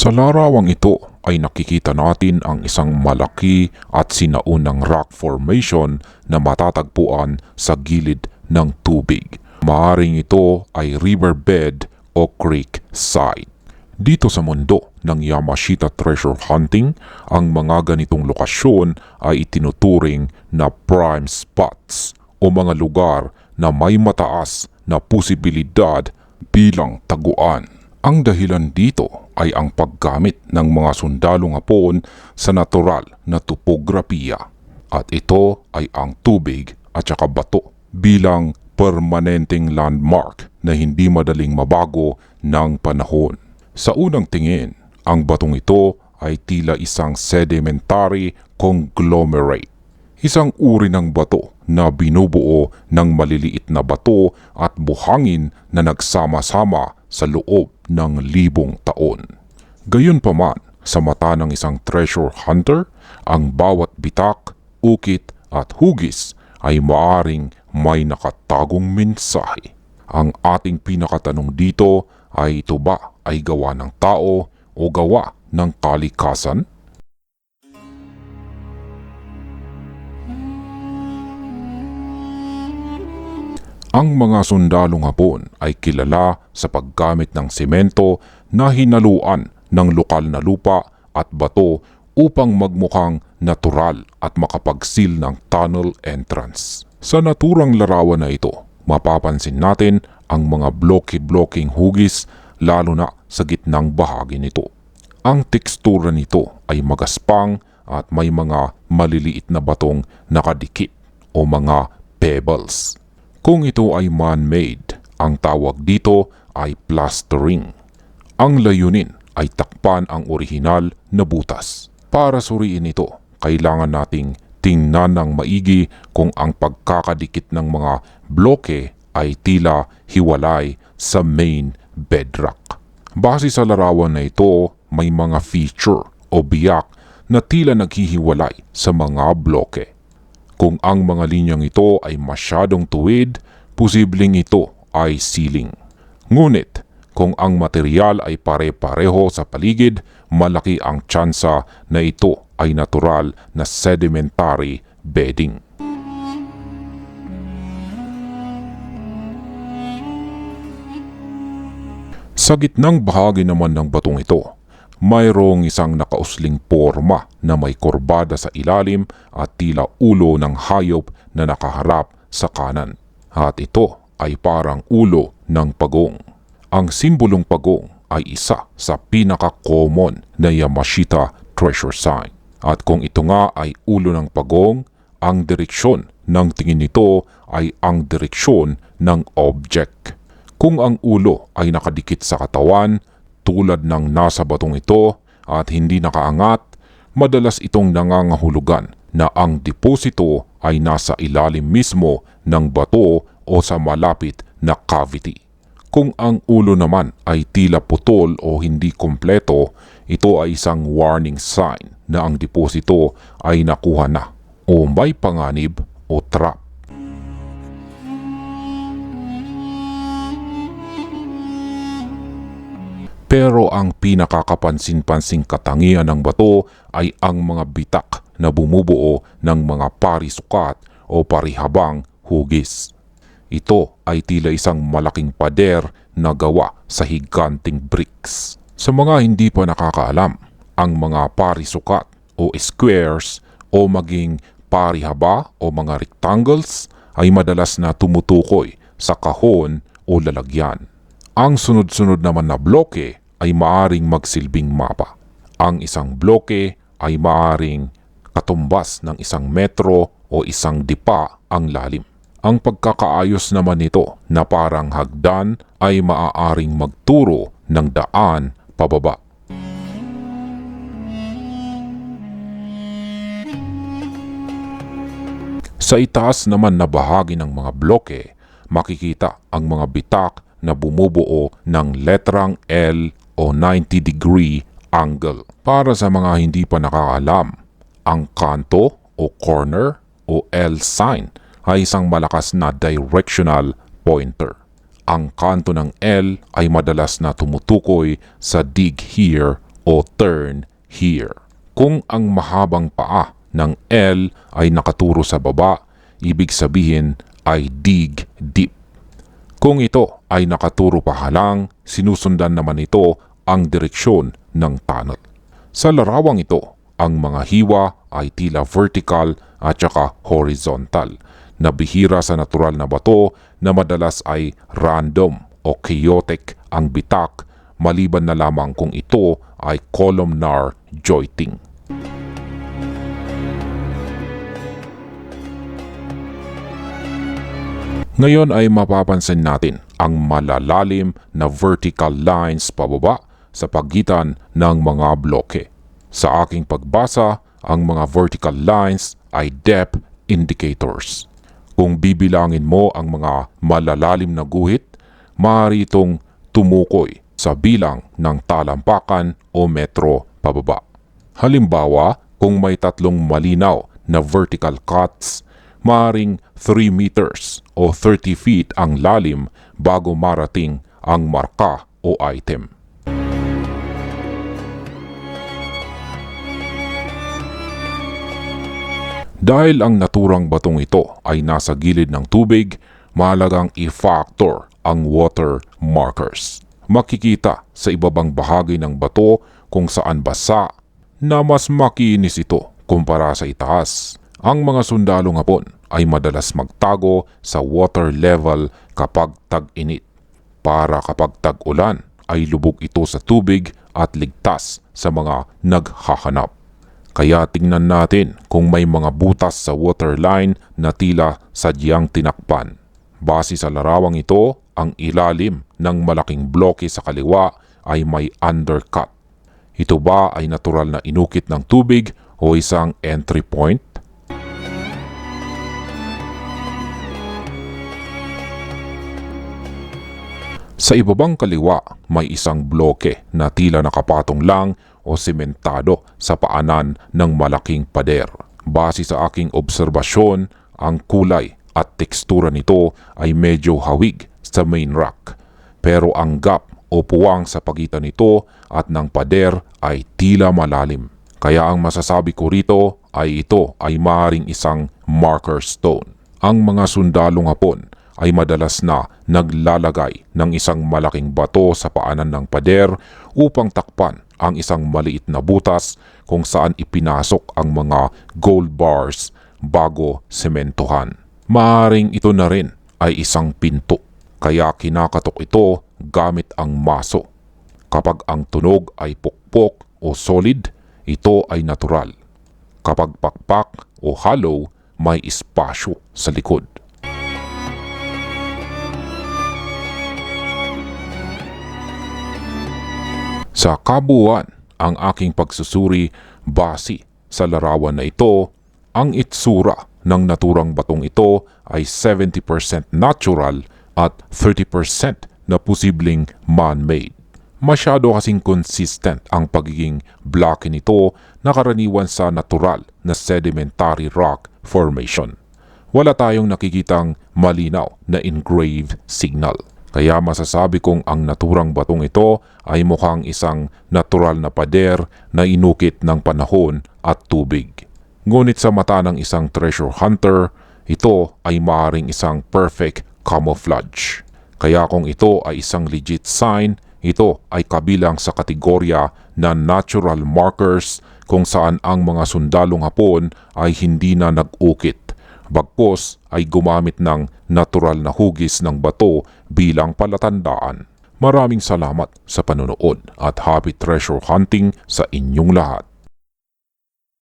Sa larawang ito ay nakikita natin ang isang malaki at sinaunang rock formation na matatagpuan sa gilid ng tubig. Maaring ito ay riverbed o creek side. Dito sa mundo ng Yamashita treasure hunting, ang mga ganitong lokasyon ay itinuturing na prime spots o mga lugar na may mataas na posibilidad bilang taguan. Ang dahilan dito ay ang paggamit ng mga sundalong Hapon sa natural na topografiya, at ito ay ang tubig at saka bato bilang permanenteng landmark na hindi madaling mabago ng panahon. Sa unang tingin, ang batong ito ay tila isang sedimentary conglomerate, isang uri ng bato na binubuo ng maliliit na bato at buhangin na nagsama-sama sa loob ng libong taon. Gayunpaman, sa mata ng isang treasure hunter, ang bawat bitak, ukit at hugis ay maaring may nakatagong mensahe. Ang ating pinakatanong dito ay ito ba ay gawa ng tao o gawa ng kalikasan? Ang mga sundalong Hapon ay kilala sa paggamit ng semento na hinaluan ng lokal na lupa at bato upang magmukhang natural at makapagsil ng tunnel entrance. Sa naturang larawan na ito, mapapansin natin ang mga bloke-blokeng hugis lalo na sa gitnang bahagi nito. Ang tekstura nito ay magaspang at may mga maliliit na batong nakadikit o mga pebbles. Kung ito ay man-made, ang tawag dito ay plastering. Ang layunin ay takpan ang orihinal na butas. Para suriin ito, kailangan nating tingnan ng maigi kung ang pagkakadikit ng mga bloke ay tila hiwalay sa main bedrock. Base sa larawan na ito, may mga feature o biyak na tila naghihiwalay sa mga bloke. Kung ang mga linyang ito ay masyadong tuwid, posibleng ito ay ceiling. Ngunit, kung ang material ay pare-pareho sa paligid, malaki ang tsansa na ito ay natural na sedimentary bedding. Sa gitnang bahagi naman ng batong ito, mayroong isang nakausling porma na may kurbada sa ilalim at tila ulo ng hayop na nakaharap sa kanan. At ito ay parang ulo ng pagong. Ang simbolong pagong ay isa sa pinaka-common na Yamashita treasure sign. At kung ito nga ay ulo ng pagong, ang direksyon ng tingin nito ay ang direksyon ng object. Kung ang ulo ay nakadikit sa katawan, tulad ng nasa batong ito at hindi nakaangat, madalas itong nangangahulugan na ang deposito ay nasa ilalim mismo ng bato o sa malapit na cavity. Kung ang ulo naman ay tila putol o hindi kompleto, ito ay isang warning sign na ang deposito ay nakuha na o may panganib o trap. Pero ang pinakakapansin-pansing katangian ng bato ay ang mga bitak na bumubuo ng mga parisukat o parihabang hugis. Ito ay tila isang malaking pader na gawa sa higanting bricks. Sa mga hindi pa nakakaalam, ang mga parisukat o squares o maging parihaba o mga rectangles ay madalas na tumutukoy sa kahon o lalagyan. Ang sunod-sunod naman na bloke ay maaring magsilbing mapa. Ang isang bloke ay maaring katumbas ng 1 metro o 1 dipa ang lalim. Ang pagkakaayos naman nito na parang hagdan ay maaaring magturo ng daan pababa. Sa itaas naman na bahagi ng mga bloke, makikita ang mga bitak na bumubuo ng letrang L o 90-degree angle. Para sa mga hindi pa nakakaalam, ang kanto o corner o L sign ay isang malakas na directional pointer. Ang kanto ng L ay madalas na tumutukoy sa dig here o turn here. Kung ang mahabang paa ng L ay nakaturo sa baba, ibig sabihin ay dig deep. Kung ito ay nakaturo pahalang, sinusundan naman ito ang direksyon ng tunnel. Sa larawang ito, ang mga hiwa ay tila vertical at saka horizontal, na bihira sa natural na bato na madalas ay random o chaotic ang bitak, maliban na lamang kung ito ay columnar jointing. Ngayon ay mapapansin natin ang malalalim na vertical lines pababa sa pagitan ng mga bloke. Sa aking pagbasa, ang mga vertical lines ay depth indicators. Kung bibilangin mo ang mga malalalim na guhit, maaari itong tumukoy sa bilang ng talampakan o metro pababa. Halimbawa, kung may 3 malinaw na vertical cuts, maaring 3 meters o 30 feet ang lalim bago marating ang marka o item. Dahil ang naturang batong ito ay nasa gilid ng tubig, mahalagang i-factor ang water markers. Makikita sa ibabang bahagi ng bato kung saan basa na mas makinis ito kumpara sa itaas. Ang mga sundalong Hapon ay madalas magtago sa water level kapag tag-init, para kapag tag-ulan ay lubog ito sa tubig at ligtas sa mga naghahanap. Kaya tingnan natin kung may mga butas sa waterline na tila sadyang tinakpan. Base sa larawang ito, ang ilalim ng malaking bloke sa kaliwa ay may undercut. Ito ba ay natural na inukit ng tubig o isang entry point? Sa ibabang kaliwa, may isang bloke na tila nakapatong lang o sementado sa paanan ng malaking pader. Base sa aking obserbasyon, ang kulay at tekstura nito ay medyo hawig sa main rock. Pero ang gap o puwang sa pagitan nito at ng pader ay tila malalim. Kaya ang masasabi ko rito ay ito ay maaaring isang marker stone. Ang mga sundalong Hapon ay madalas na naglalagay ng isang malaking bato sa paanan ng pader upang takpan ang isang maliit na butas kung saan ipinasok ang mga gold bars bago sementohan. Maaring ito na rin ay isang pinto, kaya kinakatok ito gamit ang maso. Kapag ang tunog ay pukpok o solid, ito ay natural. Kapag pakpak o hollow, may espasyo sa likod. Sa kabuuan, ang aking pagsusuri base sa larawan na ito, ang itsura ng naturang batong ito ay 70% natural at 30% na posibleng man-made. Masyado kasing consistent ang pagiging bloke nito na karaniwan sa natural na sedimentary rock formation. Wala tayong nakikitang malinaw na engraved signal. Kaya masasabi kong ang naturang batong ito ay mukhang isang natural na pader na inukit ng panahon at tubig. Ngunit sa mata ng isang treasure hunter, ito ay maaaring isang perfect camouflage. Kaya kung ito ay isang legit sign, ito ay kabilang sa kategorya na natural markers kung saan ang mga sundalong Hapon ay hindi na nag-ukit. Bagpos ay gumamit ng natural na hugis ng bato bilang palatandaan. Maraming salamat sa panonood at happy treasure hunting sa inyong lahat.